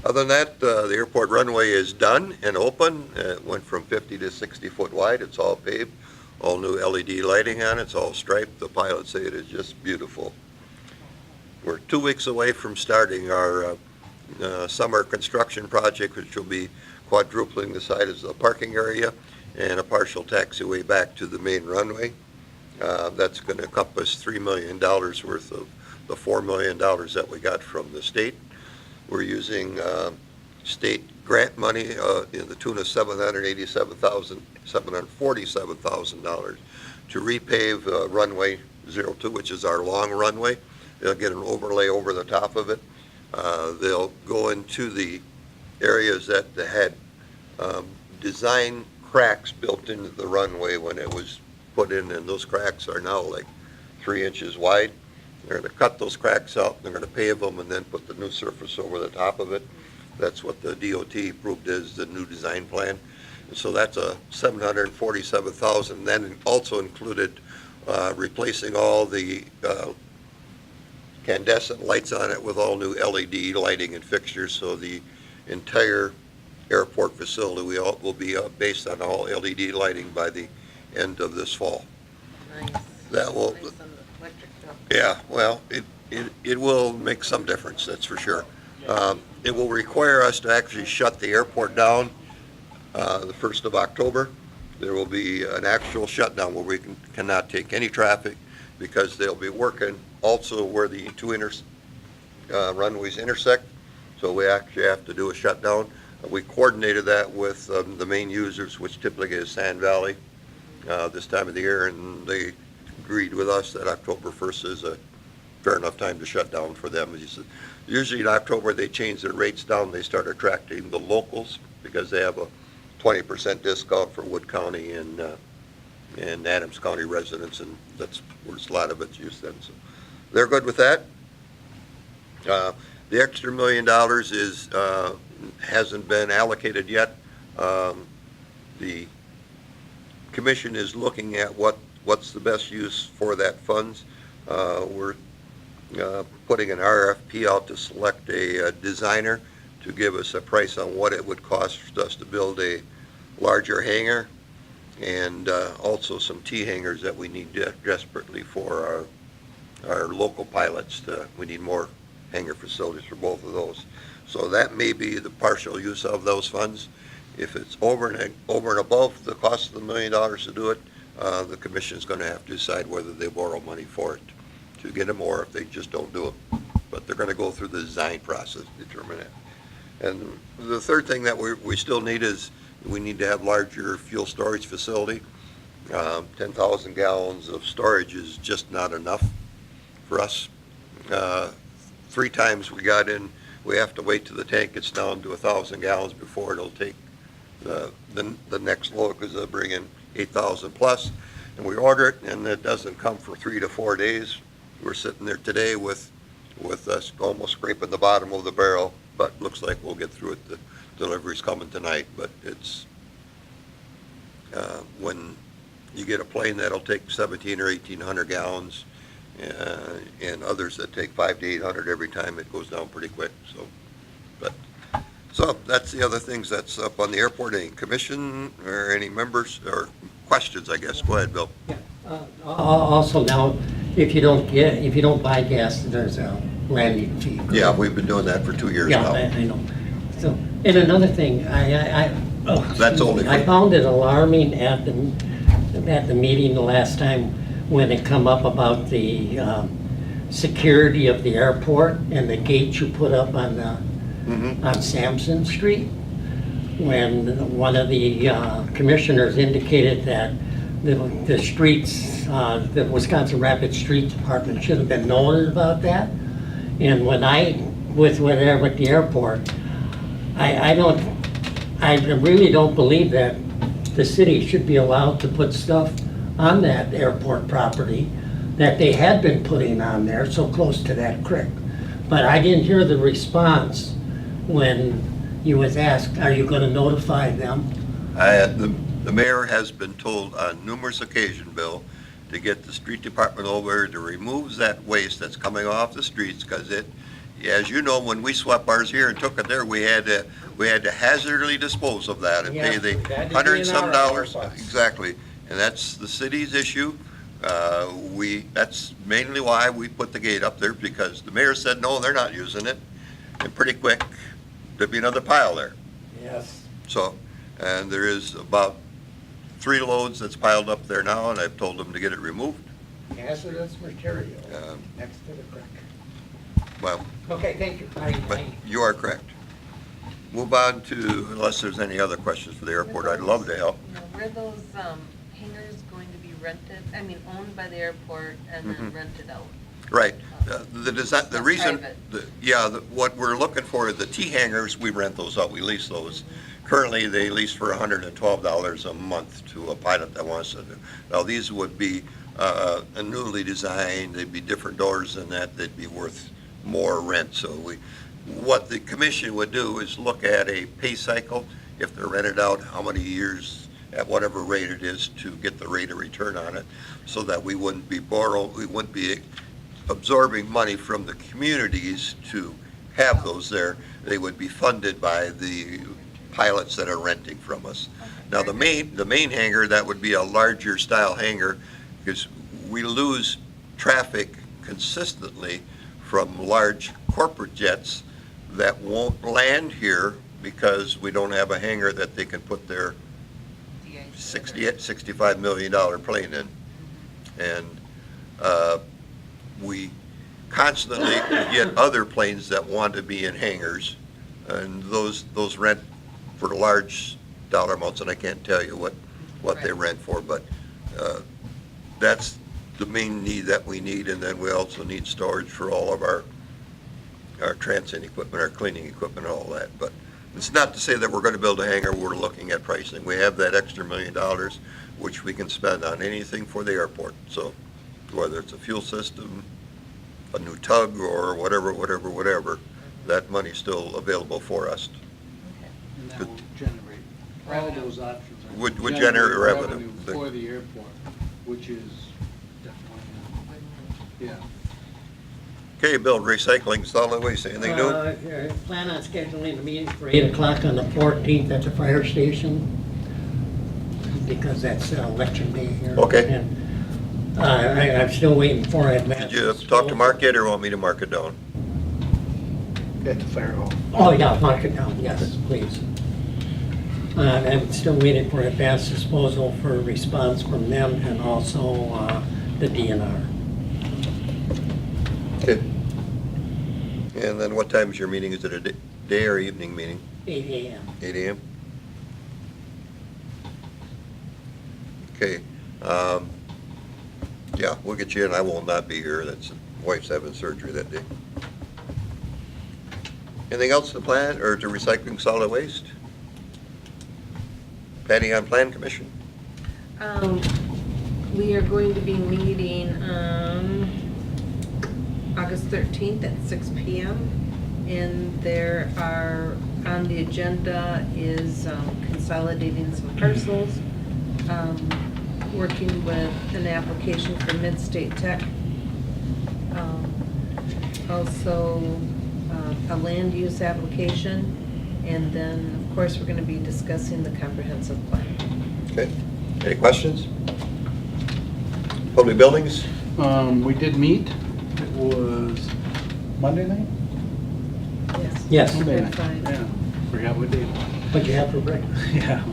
other than that, the airport runway is done and open. It went from 50 to 60 foot wide. It's all paved, all new LED lighting on it. It's all striped. The pilots say it is just beautiful. We're 2 weeks away from starting our summer construction project, which will be quadrupling the size of the parking area and a partial taxiway back to the main runway. That's going to encompass $3 million worth of the $4 million that we got from the state. We're using state grant money in the tune of $747,000 to repave runway 02, which is our long runway. They'll get an overlay over the top of it. They'll go into the areas that had design cracks built into the runway when it was put in, and those cracks are now like 3 inches wide. They're going to cut those cracks out, they're going to pave them, and then put the new surface over the top of it. That's what the DOT approved as the new design plan. And so that's a $747,000. Then also included replacing all the incandescent lights on it with all new LED lighting and fixtures, so the entire airport facility will be based on all LED lighting by the end of this fall. Nice. That will, Nice on the electric bill. yeah, well, it will make some difference, that's for sure. It will require us to actually shut the airport down the 1st of October. There will be an actual shutdown where we cannot take any traffic, because they'll be working also where the two runways intersect. So we actually have to do a shutdown. We coordinated that with the main users, which typically is Sand Valley this time of the year, and they agreed with us that October 1st is a fair enough time to shut down for them. Usually in October they change their rates down. They start attracting the locals because they have a 20% discount for Wood County and Adams County residents, and that's where a lot of it's used then. So they're good with that. The extra $1 million hasn't been allocated yet. The commission is looking at what's the best use for that funds. We're putting an RFP out to select a designer to give us a price on what it would cost us to build a larger hangar, and also some T-hangars that we need desperately for our local pilots. We need more hangar facilities for both of those. So that may be the partial use of those funds. If it's over and above the cost of the $1 million to do it, the commission is going to have to decide whether they borrow money for it to get them, or if they just don't do it. But they're going to go through the design process to determine it. And the third thing that we still need is we need to have larger fuel storage facility. 10,000 gallons of storage is just not enough for us. 3 times we got in, we have to wait till the tank gets down to 1,000 gallons before it'll take the next load, because they'll bring in 8,000 plus, and we order it and it doesn't come for 3 to 4 days. We're sitting there today with us almost scraping the bottom of the barrel, but looks like we'll get through it. The delivery's coming tonight, but it's when you get a plane that'll take 1,700 or 1,800 gallons, and others that take 500 to 800 every time, it goes down pretty quick. So that's the other things that's up on the airport. Any commission or any members or questions, I guess? Go ahead, Bill. Yeah. Also now, if you don't buy gas, there's a landing fee. correct? Yeah, we've been doing that for 2 years Yeah, now. I know. So, and another thing, That's only I for- found it alarming at the meeting the last time when it come up about the security of the airport and the gate you put up on Sampson Street, when one of the commissioners indicated that the streets, the Wisconsin Rapid Streets Department should have been noted about that. And when with the airport, I really don't believe that the city should be allowed to put stuff on that airport property that they had been putting on there so close to that creek. But I didn't hear the response when you was asked, are you going to notify them? The mayor has been told on numerous occasions, Bill, to get the street department over to remove that waste that's coming off the streets, because as you know, when we swept ours here and took it there, we had to hazardly dispose of that and pay the $100 and some. Exactly, and that's the city's issue. That's mainly why we put the gate up there, because the mayor said, no, they're not using it. And pretty quick, there'd be another pile there. Yes. So, and there is about 3 loads that's piled up there now, and I've told them to get it removed. Hazardous material Um, next to the creek. Well, Okay, thank you. but you are correct. Move on to, unless there's any other questions for the airport, I'd love to help. Now, were those hangars going to be rented, I mean, owned by the airport and then Mhm. rented out? Right. The design, the That's reason, private. what we're looking for, the T hangars, we rent those out, we lease those. Currently, they lease for $112 a month to a pilot that wants to do. Now, these would be a newly designed, they'd be different doors than that, they'd be worth more rent. So what the commission would do is look at a pay cycle, if they're rented out, how many years, at whatever rate it is, to get the rate of return on it, so that we wouldn't be absorbing money from the communities to have those there. They would be funded by the pilots that are renting from us. Now, the main hangar, that would be a larger style hangar, because we lose traffic consistently from large corporate jets that won't land here because we don't have a hangar that they can put their $65 million plane in. And we constantly get other planes that want to be in hangars, and those rent for large dollar amounts, and I can't tell you what they rent for, but that's the main need that we need. And then we also need storage for all of our transit equipment, our cleaning equipment, all that. But it's not to say that we're going to build a hangar. We're looking at pricing. We have that extra $1 million, which we can spend on anything for the airport. So whether it's a fuel system, a new tug, or whatever, that money's still available for us. And that will generate, all those options are. Would generate revenue. For the airport, which is definitely, yeah. Okay, Bill, recycling, solid waste, anything new? Plan on scheduling a meeting for 8 o'clock on the 14th at the fire station, because that's election day here. Okay. And I'm still waiting for it. Did you talk to Mark yet, or want me to mark it down? At the fire hall. Oh, yeah, mark it down, yes, please. I'm still waiting for advanced disposal for a response from them, and also the DNR. Okay. And then what time is your meeting? Is it a day or evening meeting? 8 a.m. 8 a.m.? Okay. Yeah, we'll get you in. I will not be here. That's, wife's having surgery that day. Anything else to plan, or to recycling solid waste? Patty, on Plan Commission? We are going to be meeting August 13th at 6 p.m. And there are, on the agenda is consolidating some parcels, working with an application for Mid-State Tech. Also, a land use application. And then, of course, we're going to be discussing the comprehensive plan. Okay. Any questions? Public buildings? We did meet, it was Monday night? Yes. Monday That's night, fine. yeah, forgot what day it was. What'd you have for breakfast? Yeah.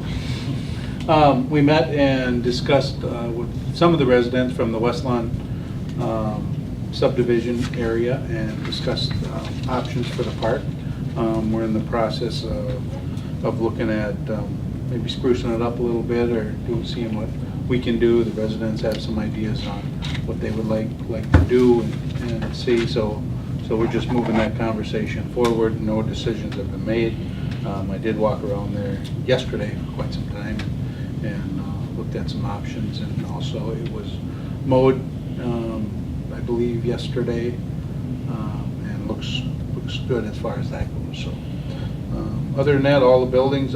We met and discussed with some of the residents from the West Lawn subdivision area, and discussed options for the park. We're in the process of looking at maybe sprucing it up a little bit, or seeing what we can do. The residents have some ideas on what they would like to do and see. So we're just moving that conversation forward. No decisions have been made. I did walk around there yesterday for quite some time and looked at some options, and also it was mowed, I believe, yesterday, and looks good as far as that goes. So other than that, all the buildings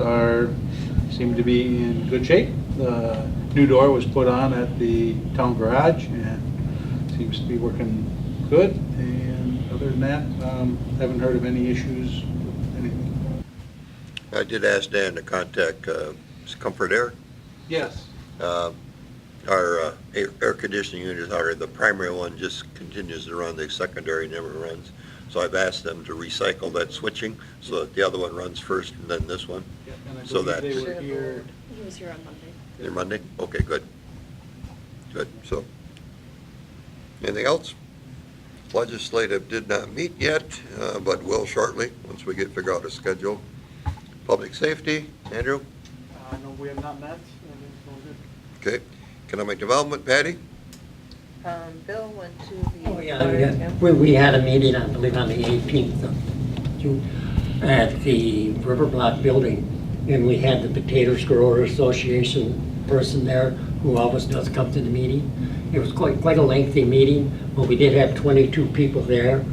seem to be in good shape. The new door was put on at the town garage and seems to be working good. And other than that, haven't heard of any issues with anything. I did ask Dan to contact Comfort Air. Yes. our air conditioning units are, the primary one just continues to run, the secondary never runs. So I've asked them to recycle that switching so that the other one runs first and then this one. And I So believe that- they were here, He was here on Monday. They're Monday? Okay, good. Good, so. Anything else? Legislative did not meet yet, but will shortly, once we figure out a schedule. Public safety, Andrew? No, we have not met, and it's going good. Okay. Economic development, Patty? Bill went to the. Oh, yeah, we had a meeting, I believe, on the 18th of June at the River Block Building, and we had the Potatoes Grower Association person there who always does come to the meeting. It was quite a lengthy meeting, but we did have 22 people there,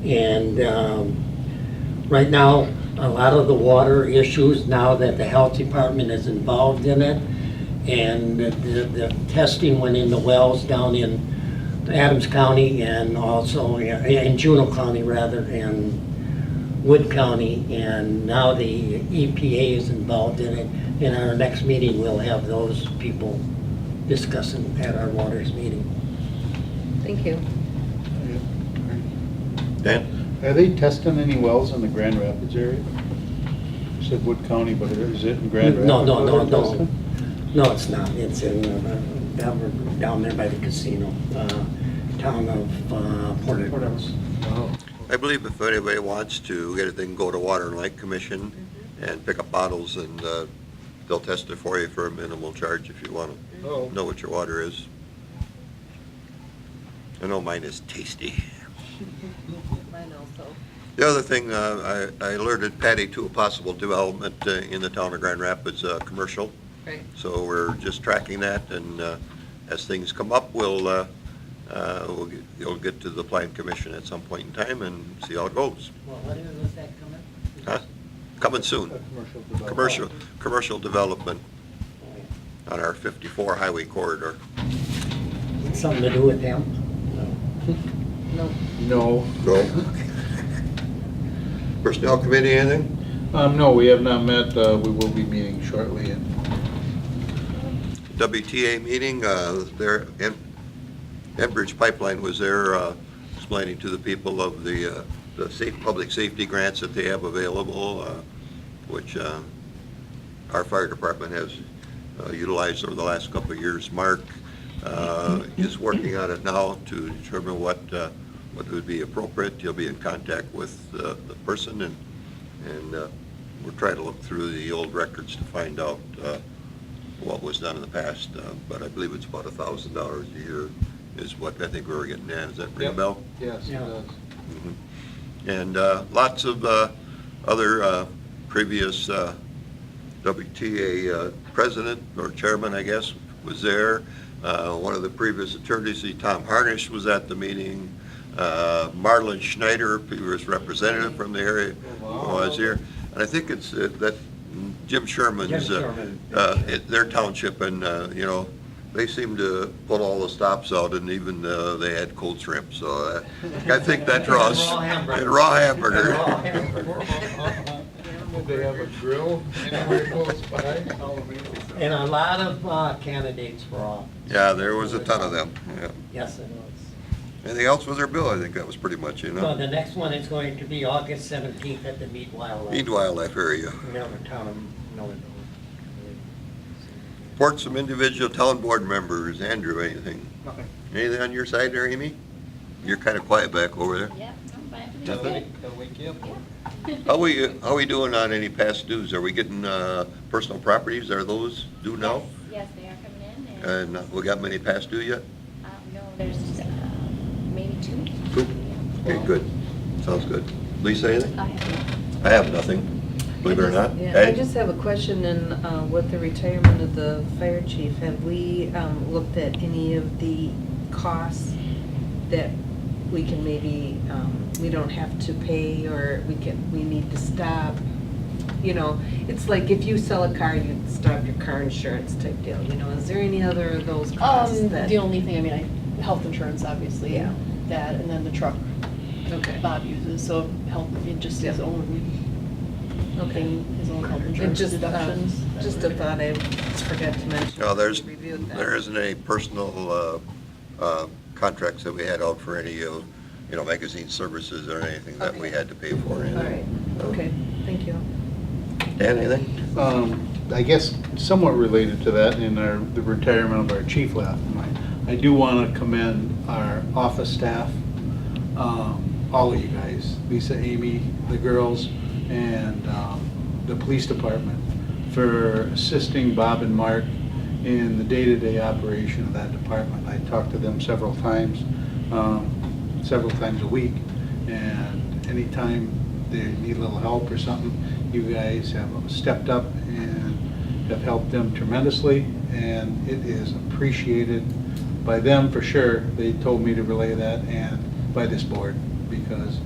and right now, a lot of the water issues, now that the health department is involved in it, and the testing went in the wells down in Adams County and also in Juneau County rather, and Wood County, and now the EPA is involved in it. In our next meeting, we'll have those people discussing at our waters meeting. Thank you. Dan? are they testing any wells in the Grand Rapids area? You said Wood County, but is it in Grand Rapids? No, where they're testing? No, it's not. It's in, down there by the casino, town of Port Edwards. Oh. I believe if anybody wants to get it, they can go to Water and Light Commission and pick up bottles, and they'll test it for you for a minimal charge if you want to Oh. know what your water is. I know mine is tasty. Mine also. The other thing, I alerted Patty to a possible development in the town of Grand Rapids, commercial. Right. So we're just tracking that, and as things come up, you'll get to the plan commission at some point in time and see how it goes. Well, what is that coming? Huh? Coming soon. Commercial development on our 54 highway corridor. Something to do with them? No. No. Go. Personnel committee, anything? No, we have not met. We will be meeting shortly. And WTA meeting, Enbridge Pipeline was there explaining to the people of the public safety grants that they have available, which our fire department has utilized over the last couple of years. Mark is working on it now to determine what would be appropriate. He'll be in contact with the person, and we're trying to look through the old records to find out what was done in the past, but I believe it's about $1,000 a year is what I think we were getting at. Is that ring a bell? yes, it Yeah. does. Mhm. And lots of other previous WTA president or chairman, I guess, was there. One of the previous attorneys, Tom Harnish, was at the meeting. Marlon Schneider, previous representative from the area, was here. And I think it's that Jim Sherman's, Sherman. their township, and, they seem to put all the stops out, and even they had cold shrimp, so I think that draws. Raw hamburger. And raw hamburger. Raw hamburger. Did they have a grill anywhere close by? And a lot of candidates for office. Yeah, there was a ton of them, yeah. Yes, it was. Anything else with their bill? I think that was pretty much, So the next one is going to be August 17th at the Mead Wildlife. Mead Wildlife area. Miller, town of Miller. Report some individual town board members. Andrew, anything? Nothing. Anything on your side there, Amy? You're kind of quiet back over there. Yeah, I'm fine. Nothing? Yeah. How we doing on any past dues? Are we getting personal properties? Are those due now? Yes, they are coming in, And we got many past due yet? no, there's maybe two. Two? Okay, good. Sounds good. Lisa, anything? I have I have nothing, believe it or not. Yeah, I Patty? just have a question with the retirement of the fire chief. Have we looked at any of the costs that we can maybe, we don't have to pay, or we need to stop? It's like if you sell a car, you stop your car insurance type deal, is there any other of those costs that? The only thing, health insurance, obviously. Yeah. That, and then the truck Okay. Bob uses, so health, it just his own paying his own health It insurance just, deductions. just a thought I forgot to mention. No, Reviewed that. there isn't any personal contracts that we had out for any, magazine services or anything that we Okay. had to pay for. All right, okay, thank you. Dan, anything? I guess somewhat related to that, in the retirement of our chief left, I do want to commend our office staff, all of you guys, Lisa, Amy, the girls, and the police department for assisting Bob and Mark in the day-to-day operation of that department. I talked to them several times a week, and anytime they need a little help or something, you guys have stepped up and have helped them tremendously, and it is appreciated by them for sure. They told me to relay that, and by this board, because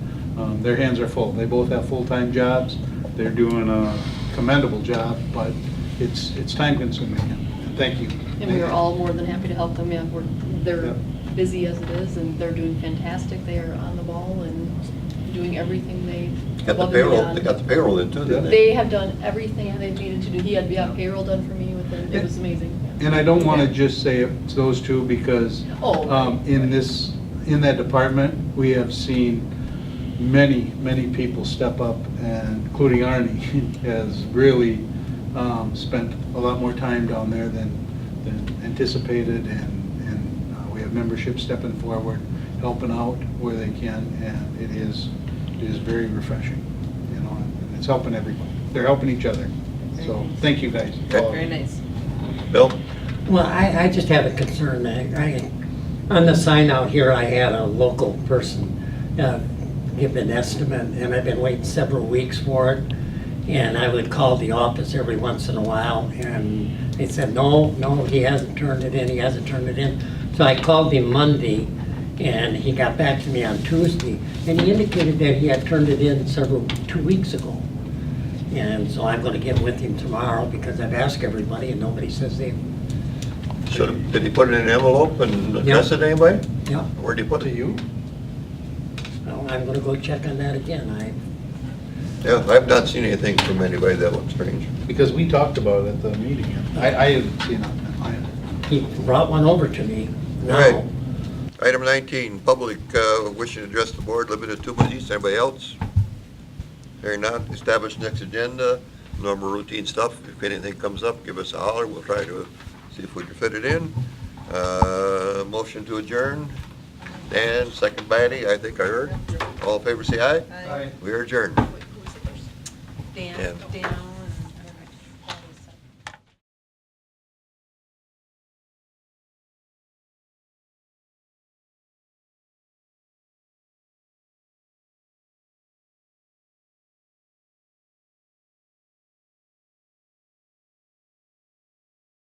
their hands are full. They both have full-time jobs. They're doing a commendable job, but it's time-consuming. And thank you. And we are all more than happy to help them, yeah, they're Yep. busy as it is, and they're doing fantastic. They are on the ball and doing everything they Got the above and payroll, beyond. they got the payroll in too, didn't they? They have done everything they needed to do. He had payroll done for me within, it was amazing. And I don't want to just say it's those two, because Oh, right. in that department, we have seen many people step up, and including Arnie has really spent a lot more time down there than anticipated, and we have membership stepping forward, helping out where they can, and it is very refreshing, and it's helping everybody. They're helping each other. So, thank you guys. Very nice. Bill? Well, I just have a concern. On the sign out here, I had a local person give an estimate, and I've been waiting several weeks for it. And I would call the office every once in a while, and they said, no, he hasn't turned it in, So I called him Monday, and he got back to me on Tuesday, and he indicated that he had turned it in 2 weeks ago. And so I'm gonna get with him tomorrow, because I've asked everybody, and nobody says they, Did he put it in an envelope and address it to anybody? yeah. Where'd he put it? you? Well, I'm gonna go check on that again. Yeah, I've not seen anything from anybody that looks strange. Because we talked about it at the meeting. I haven't seen it in mine. He brought one over to me All right. now. Item 19, public wishing to address the board, limited to 2 minutes. Anybody else? Hearing none, establish next agenda, normal routine stuff. If anything comes up, give us a holler. We'll try to see if we can fit it in. Motion to adjourn. Dan, second by Eddie, I think I heard. All in favor, say aye. Aye. We are adjourned. Dan, Yeah. Dan.